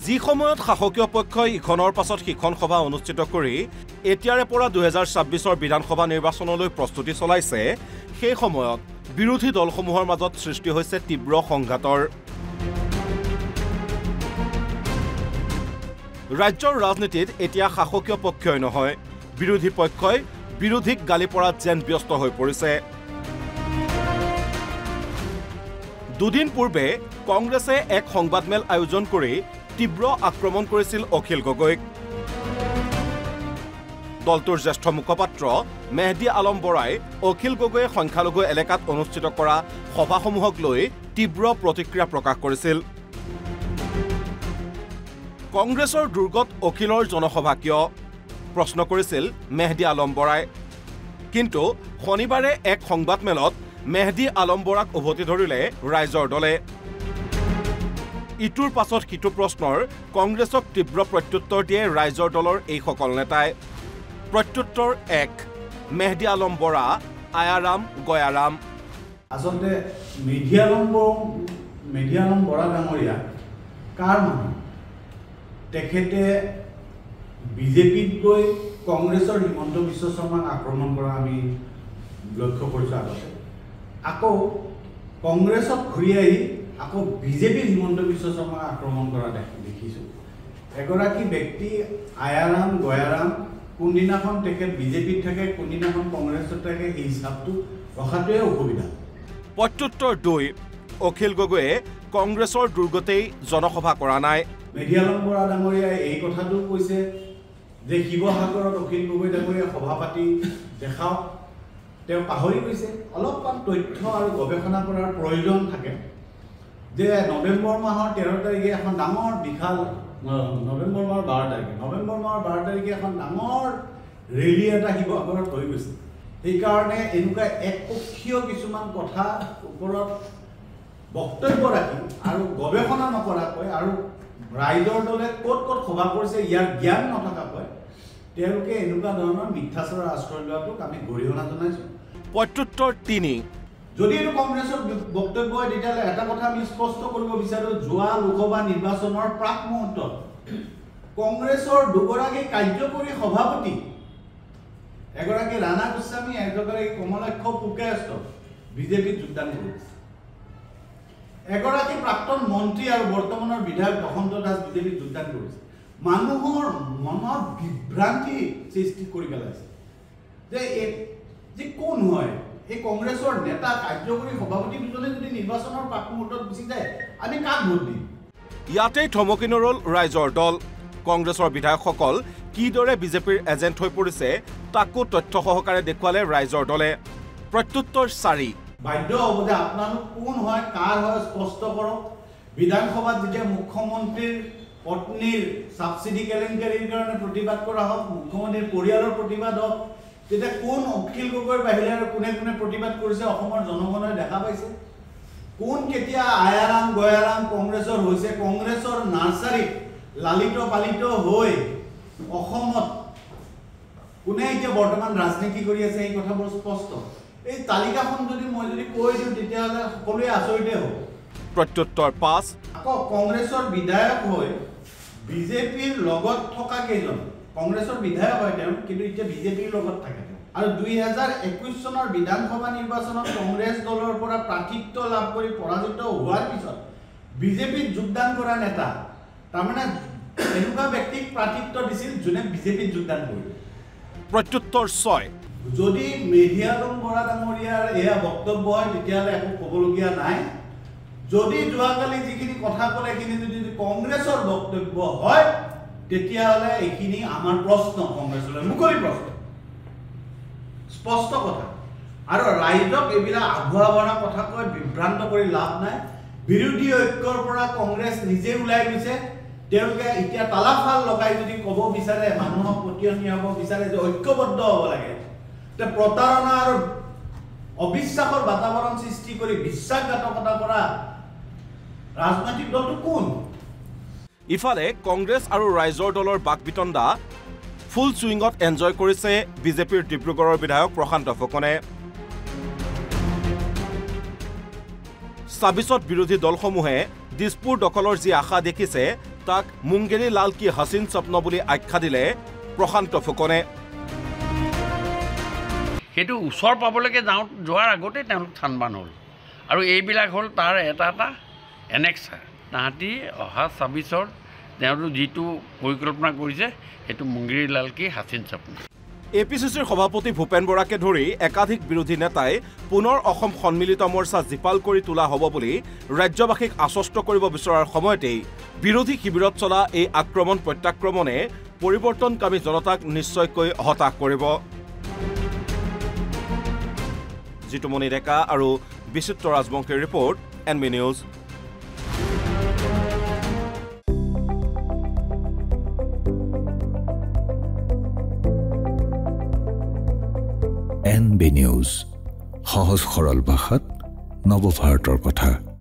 যি সময়ত শাসকীয় পক্ষই ইখনৰ পাছত সিখন সভা অনুষ্ঠিত কৰি এতিয়াৰে পৰা 2026ৰ বিধানসভা নিৰ্বাচনলৈ প্ৰস্তুতি চলাইছে, সেই সময়ত বিৰোধী দলসমূহৰ মাজত সৃষ্টি হৈছে তীব্ৰ সংঘাতৰ। ৰাজ্যৰ ৰাজনীতিত এতিয়া শাসকীয় পক্ষই নহয়, বিৰোধী পক্ষই বিৰোধীক গালি পৰাত যেন ব্যস্ত হৈ পৰিছে। দুদিন পূৰ্বে কংগ্ৰেছে এক সংবাদমেল আয়োজন কৰি তীব্ৰ আক্ৰমণ কৰিছিল অখিল গগৈক। দলটোৰ জ্যেষ্ঠ মুখপাত্ৰ মেহদী আলম বৰাই অখিল গগৈয়ে সংখ্যালঘু এলেকাত অনুষ্ঠিত কৰা সভাসমূহক লৈ তীব্ৰ প্ৰতিক্ৰিয়া প্ৰকাশ কৰিছিল। কংগ্ৰেছৰ দুৰ্গত অখিলৰ জনসভা কিয় প্ৰশ্ন কৰিছিল মেহদী আলম বৰাই। কিন্তু শনিবাৰে এক সংবাদমেলত মেহদী আলম বৰাক উভতি ধৰিলে ৰাইজৰ দলে। ইটোৰ পাছত সিটো প্ৰশ্নৰ কংগ্ৰেছক তীব্ৰ প্ৰত্যুত্তৰ দিয়ে ৰাইজৰ দলৰ এইসকল নেতাই। প্ৰত্যুত্তৰ এক, মেহদী আলম বৰা, আয়াৰাম গয়াৰাম। আচলতে মেহদী আলম বৰা ডাঙৰীয়া কাৰ মানুহ? তেখেতে বিজেপিত গৈ কংগ্ৰেছৰ হিমন্ত বিশ্ব শৰ্মাক আক্ৰমণ কৰা আমি লক্ষ্য কৰিছোঁ আগতে। আকৌ কংগ্ৰেছত ঘূৰি আহি আকৌ বিজেপিৰ হিমন্ত বিশ্ব শৰ্মাক আক্ৰমণ কৰা দেখিছোঁ। এগৰাকী ব্যক্তি আয়াৰাম গয়াৰাম, কোনদিনাখন তেখেত বিজেপিত থাকে, কোনদিনাখন কংগ্ৰেছত থাকে, এই হিচাপটো ৰখাটোৱে অসুবিধা। প্ৰত্যুত্তৰ দুই, অখিল গগৈয়ে কংগ্ৰেছৰ দুৰ্গতেই জনসভা কৰা নাই। মেহদী আলম বৰা ডাঙৰীয়াই এই কথাটো কৈছে যে শিৱসাগৰত অখিল গগৈ ডাঙৰীয়াই সভা পাতি দেখাওক। তেওঁ পাহৰি গৈছে, অলপমান তথ্য আৰু গৱেষণা কৰাৰ প্ৰয়োজন থাকে যে নৱেম্বৰ মাহৰ 13 তাৰিখে এখন ডাঙৰ বিশাল নৱেম্বৰ মাহৰ 12 তাৰিখে এখন ডাঙৰ ৰেলী এটা শিৱসাগৰত হৈ গৈছে। সেইকাৰণে এনেকুৱা একপক্ষীয় কিছুমান কথা ওপৰত বক্তব্য ৰাখি আৰু গৱেষণা নকৰাকৈ আৰু ৰাইজৰ দলে ক'ত ক'ত সভা কৰিছে ইয়াৰ জ্ঞান নথকাকৈ তেওঁলোকে এনেকুৱা ধৰণৰ মিথ্যাচাৰৰ আশ্ৰয় লোৱাটোক আমি গৰিহণা জনাইছোঁ। প্ৰত্যুত্তৰ তিনি, যদি এইটো কংগ্ৰেছৰ বক্তব্য হয় তেতিয়াহ'লে এটা কথা আমি স্পষ্ট কৰিব বিচাৰোঁ, যোৱা লোকসভা নিৰ্বাচনৰ প্ৰাক মুহূৰ্তত কংগ্ৰেছৰ দুগৰাকী কাৰ্যকৰী সভাপতি, এগৰাকী ৰাণা গোস্বামী, এগৰাকী কমলাক্ষ পুৰকায়স্থ বিজেপিত যোগদান কৰিছে। এগৰাকী প্ৰাক্তন মন্ত্ৰী আৰু বৰ্তমানৰ বিধায়ক বসন্ত দাস বিজেপিত যোগদান কৰিছে। মানুহৰ মনত বিভ্ৰান্তি সৃষ্টি কৰি পেলাইছে যে কোন হয় এই কংগ্ৰেছৰ নেতা কাৰ্যকৰী সভাপতি দুজনে যদি নিৰ্বাচনৰ প্ৰাক মুহূৰ্তত গুচি যায় আমি কাক ভোট দিম? ইয়াতেই থমকি নৰল ৰাইজৰ দল। কংগ্ৰেছৰ বিধায়কসকল কিদৰে বিজেপিৰ এজেণ্ট হৈ পৰিছে তাকো তথ্য সহকাৰে দেখুৱালে ৰাইজৰ দলে। প্ৰত্যুত্তৰ চাৰি, বাধ্য হ'ব যে আপোনালোক কোন হয়, কাৰ হয় স্পষ্ট কৰক। বিধানসভাত যেতিয়া মুখ্যমন্ত্ৰীৰ পত্নীৰ ছাবচিডি কেলেংকাৰীৰ কাৰণে প্ৰতিবাদ কৰা হওক, মুখ্যমন্ত্ৰীৰ পৰিয়ালৰ প্ৰতিবাদ হওক, তেতিয়া কোন অখিল গগৈৰ বাহিৰে আৰু কোনে কোনে প্ৰতিবাদ কৰিছে অসমৰ জনগণে দেখা পাইছে। কোন কেতিয়া আয়াৰাম গয়াৰাম কংগ্ৰেছৰ হৈছে, কংগ্ৰেছৰ নাৰ্চাৰীত লালিত পালিত হৈ অসমত কোনে এতিয়া বৰ্তমান ৰাজনীতি কৰি আছে এই কথাবোৰ স্পষ্ট। এই তালিকাখন যদি মই কৈ দিওঁ তেতিয়াহ'লে সকলোৱে আচৰিতে হ'ব। প্ৰত্যুত্তৰ পাঁচ, আকৌ কংগ্ৰেছৰ বিধায়ক হৈ বিজেপিৰ লগত থকা কেইজন, কংগ্ৰেছৰ বিধায়ক হয় তেওঁ, কিন্তু এতিয়া বিজেপিৰ লগত থাকে আৰু 2021 চনৰ বিধানসভা নিৰ্বাচনত কংগ্ৰেছ দলৰ পৰা প্ৰাৰ্থিত্ব লাভ কৰি পৰাজিত হোৱাৰ পিছত বিজেপিত যোগদান কৰা নেতা, তাৰমানে এনেকুৱা ব্যক্তিক প্ৰাৰ্থিত্ব দিছিল যোনে বিজেপিত যোগদান কৰিছিল। প্ৰত্যুত্তৰ ছয়, যদি মেহদী আলম বৰা ডাঙৰীয়াৰ এয়া বক্তব্য হয় তেতিয়াহ'লে একো ক'বলগীয়া নাই। যদি যোৱাকালি যিখিনি কথা ক'লে এইখিনি যদি কংগ্ৰেছৰ বক্তব্য হয় তেতিয়াহ'লে এইখিনি আমাৰ প্ৰশ্ন, কংগ্ৰেছলৈ মুকলি প্ৰশ্ন, স্পষ্ট কথা। আৰু ৰাইজক এইবিলাক আভুৱা ভৰা কথা কৈ বিভ্ৰান্ত কৰি লাভ নাই। বিৰোধী ঐক্যৰ পৰা কংগ্ৰেছ নিজে ওলাই গৈছে। তেওঁলোকে এতিয়া তালাফাল লগাই যদি ক'ব বিচাৰে, মানুহক পতিয়নি হ'ব বিচাৰে যে ঐক্যবদ্ধ হ'ব লাগে, তে প্ৰতাৰণা আৰু অবিশ্বাসৰ বাতাবৰণ সৃষ্টি কৰি বিশ্বাসঘাতকতা কৰা ৰাজনৈতিক দলটো কোন? ইফালে কংগ্ৰেছ আৰু ৰাইজৰ দলৰ বাকবিতণ্ডা ফুল চুইঙত এনজয় কৰিছে বিজেপিৰ ডিব্ৰুগড়ৰ বিধায়ক প্ৰশান্ত ফুকনে। ২৬ত বিৰোধী দলসমূহে দিছপুৰ দখলৰ যি আশা দেখিছে জনতাক মুংগেৰী লাল কি হাছিন স্বপ্ন বুলি আখ্যা দিলে প্ৰশান্ত ফুকনে। সেইটো ওচৰ পাবলৈকে যোৱাৰ আগতে তেওঁলোক থানবান হ'ল আৰু এইবিলাক হ'ল তাৰ এটা এনেক্সাৰ। তাহাঁতি অহা 26ৰ তেওঁলোক যিটো পৰিকল্পনা কৰিছে সেইটো মুংগেৰী লাল কি হাছিন স্বপ্ন। APCCৰ সভাপতি ভূপেন বৰাকে ধৰি একাধিক বিৰোধী নেতাই পুনৰ অসম সন্মিলিত মৰ্চা জীপাল কৰি তোলা হ'ব বুলি ৰাজ্যবাসীক আশ্বস্ত কৰিব বিচৰাৰ সময়তেই বিৰোধী শিবিৰত চলা এই আক্ৰমণ প্ৰত্যাক্ৰমণে পৰিৱৰ্তনকামী জনতাক নিশ্চয়কৈ হতাশ কৰিব। জিতুমণি ডেকা আৰু বিচিত্ৰ ৰাজবংশীৰ report NB news. NB news, সহজ সৰল ভাষাত নৱভাৰতৰ কথা।